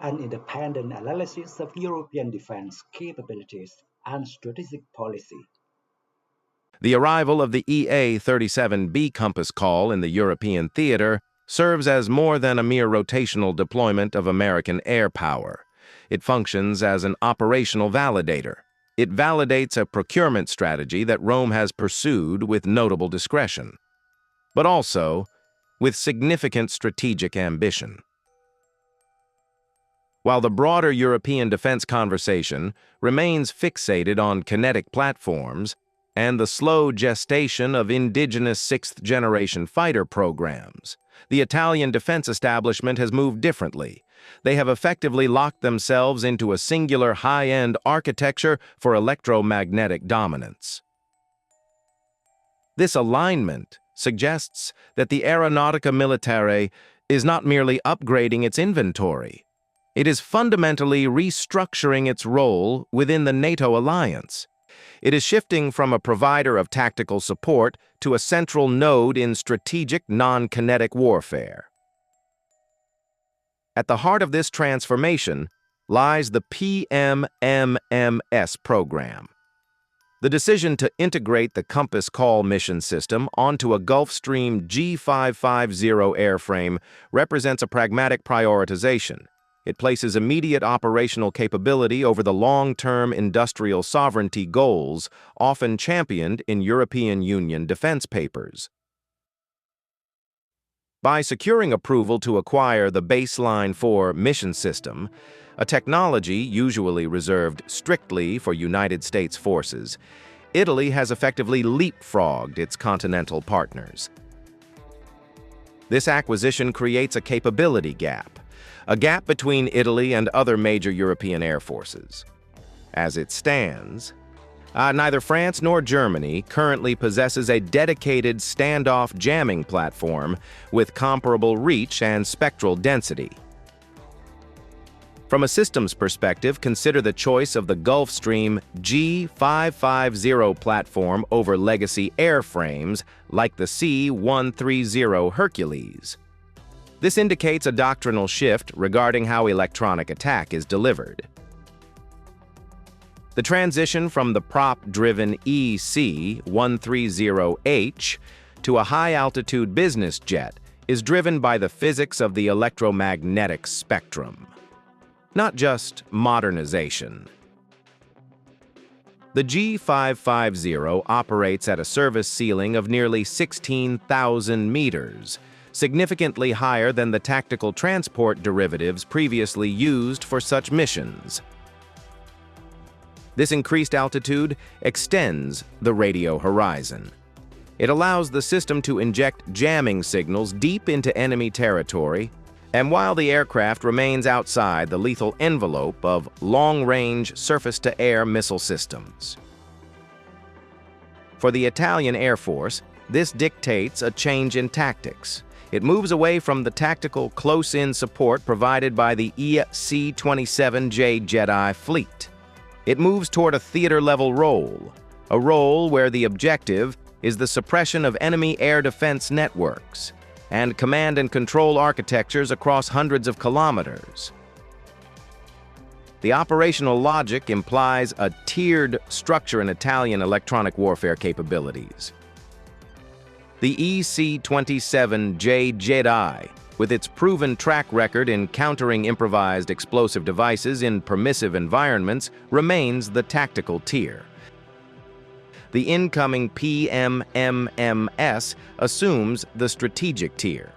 an independent analysis of European defense capabilities and strategic policy. The arrival of the EA-37B compass call in the European theater serves as more than a mere rotational deployment of American air power. It functions as an operational validator. It validates a procurement strategy that Rome has pursued with notable discretion, but also with significant strategic ambition. While the broader European defense conversation remains fixated on kinetic platforms and the slow gestation of indigenous sixth-generation fighter programs, the Italian defense establishment has moved differently. They have effectively locked themselves into a singular high-end architecture for electromagnetic dominance. This alignment suggests that the Aeronautica Militare is not merely upgrading its inventory. It is fundamentally restructuring its role within the NATO alliance. It is shifting from a provider of tactical support to a central node in strategic non-kinetic warfare. At the heart of this transformation lies the PMMMS program. The decision to integrate the Compass Call mission system onto a Gulfstream G550 airframe represents a pragmatic prioritization. It places immediate operational capability over the long-term industrial sovereignty goals often championed in European Union defense papers. By securing approval to acquire the Baseline 4 mission system, a technology usually reserved strictly for United States forces, Italy has effectively leapfrogged its continental partners. This acquisition creates a capability gap, a gap between Italy and other major European air forces. As it stands, neither France nor Germany currently possesses a dedicated standoff jamming platform with comparable reach and spectral density. From a systems perspective, consider the choice of the Gulfstream G550 platform over legacy airframes like the C-130 Hercules. This indicates a doctrinal shift regarding how electronic attack is delivered. The transition from the prop-driven EC-130H to a high-altitude business jet is driven by the physics of the electromagnetic spectrum, not just modernization. The G550 operates at a service ceiling of nearly 16,000 meters, significantly higher than the tactical transport derivatives previously used for such missions. This increased altitude extends the radio horizon. It allows the system to inject jamming signals deep into enemy territory, and while the aircraft remains outside the lethal envelope of long-range surface-to-air missile systems. For the Italian Air Force, this dictates a change in tactics. It moves away from the tactical close-in support provided by the EC-27J Jedi fleet. It moves toward a theater-level role, a role where the objective is the suppression of enemy air defense networks and command and control architectures across hundreds of kilometers. The operational logic implies a tiered structure in Italian electronic warfare capabilities. The EC-27J Jedi, with its proven track record in countering improvised explosive devices in permissive environments, remains the tactical tier. The incoming PMMS assumes the strategic tier.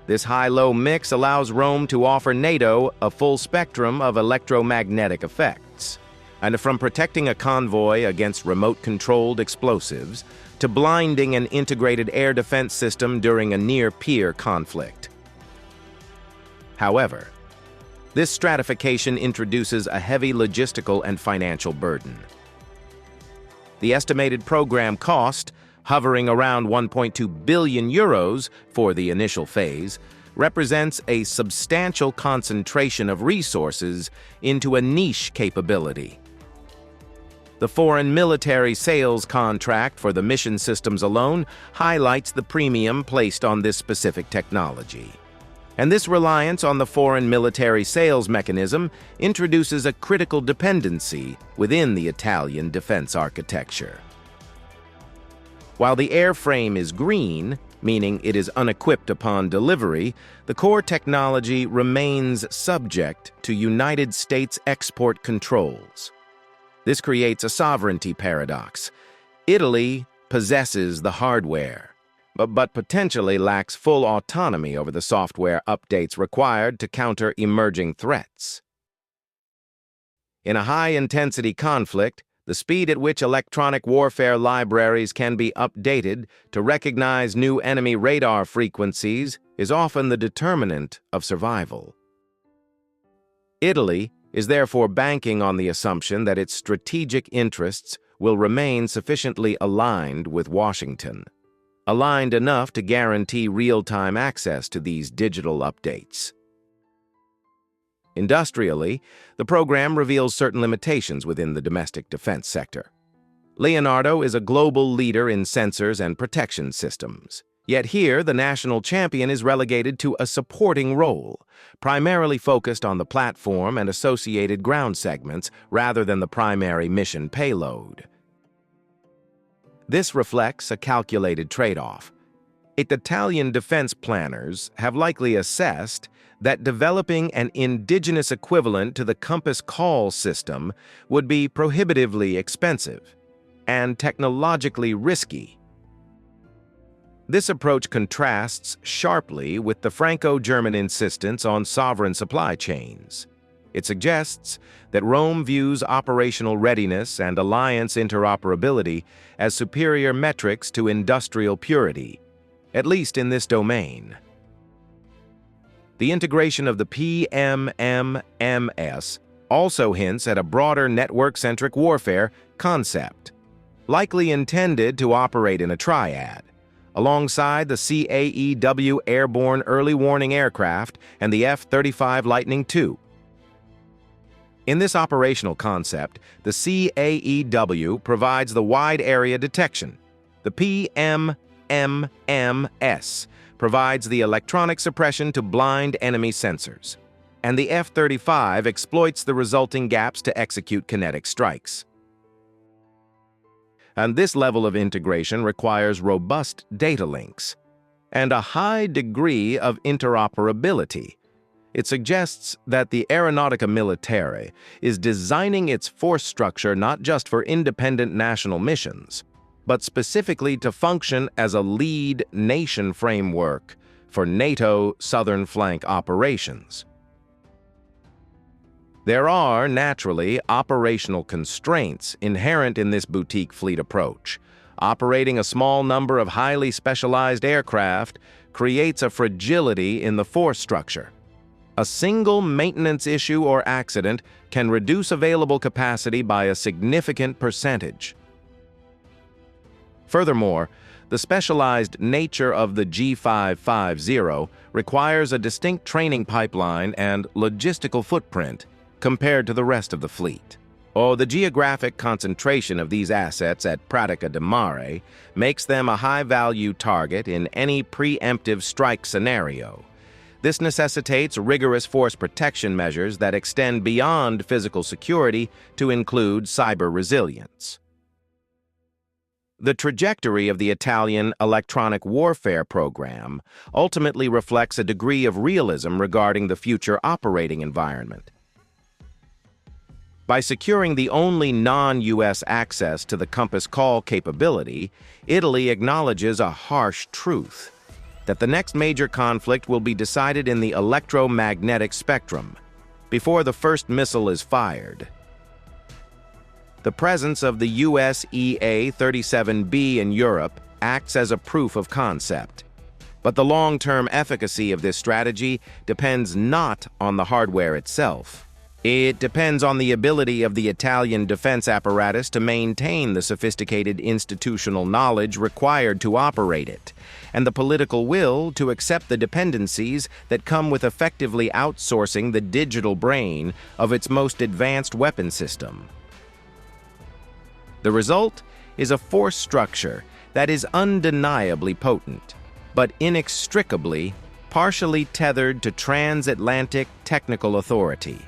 This high-low mix allows Rome to offer NATO a full spectrum of electromagnetic effects, and from protecting a convoy against remote-controlled explosives to blinding an integrated air defense system during a near-peer conflict. However, this stratification introduces a heavy logistical and financial burden. The estimated program cost, hovering around 1.2 billion euros for the initial phase, represents a substantial concentration of resources into a niche capability. The foreign military sales contract for the mission systems alone highlights the premium placed on this specific technology. And this reliance on the foreign military sales mechanism introduces a critical dependency within the Italian defense architecture. While the airframe is green, meaning it is unequipped upon delivery, the core technology remains subject to United States export controls. This creates a sovereignty paradox. Italy possesses the hardware, but potentially lacks full autonomy over the software updates required to counter emerging threats. In a high-intensity conflict, the speed at which electronic warfare libraries can be updated to recognize new enemy radar frequencies is often the determinant of survival. Italy is therefore banking on the assumption that its strategic interests will remain sufficiently aligned with Washington, aligned enough to guarantee real-time access to these digital updates. Industrially, the program reveals certain limitations within the domestic defense sector. Leonardo is a global leader in sensors and protection systems. Yet here, the national champion is relegated to a supporting role, primarily focused on the platform and associated ground segments rather than the primary mission payload. This reflects a calculated trade-off. Italian defense planners have likely assessed that developing an indigenous equivalent to the Compass Call system would be prohibitively expensive and technologically risky. This approach contrasts sharply with the Franco-German insistence on sovereign supply chains. It suggests that Rome views operational readiness and alliance interoperability as superior metrics to industrial purity, at least in this domain. The integration of the PMMMS also hints at a broader network-centric warfare concept, likely intended to operate in a triad, alongside the CAEW airborne early warning aircraft and the F-35 Lightning II. In this operational concept, the CAEW provides the wide area detection. The PMMMS provides the electronic suppression to blind enemy sensors, and the F-35 exploits the resulting gaps to execute kinetic strikes. And this level of integration requires robust data links and a high degree of interoperability. It suggests that the Aeronautica Militare is designing its force structure not just for independent national missions, but specifically to function as a lead nation framework for NATO southern flank operations. There are, naturally, operational constraints inherent in this boutique fleet approach. Operating a small number of highly specialized aircraft creates a fragility in the force structure. A single maintenance issue or accident can reduce available capacity by a significant percentage. Furthermore, the specialized nature of the G550 requires a distinct training pipeline and logistical footprint compared to the rest of the fleet. The geographic concentration of these assets at Pratica di Mare makes them a high-value target in any preemptive strike scenario. This necessitates rigorous force protection measures that extend beyond physical security to include cyber resilience. The trajectory of the Italian electronic warfare program ultimately reflects a degree of realism regarding the future operating environment. By securing the only non-US access to the Compass Call capability, Italy acknowledges a harsh truth, that the next major conflict will be decided in the electromagnetic spectrum, before the first missile is fired. The presence of the US EA-37B in Europe acts as a proof of concept. But the long-term efficacy of this strategy depends not on the hardware itself. It depends on the ability of the Italian defense apparatus to maintain the sophisticated institutional knowledge required to operate it, and the political will to accept the dependencies that come with effectively outsourcing the digital brain of its most advanced weapon system. The result is a force structure that is undeniably potent, but inextricably partially tethered to transatlantic technical authority.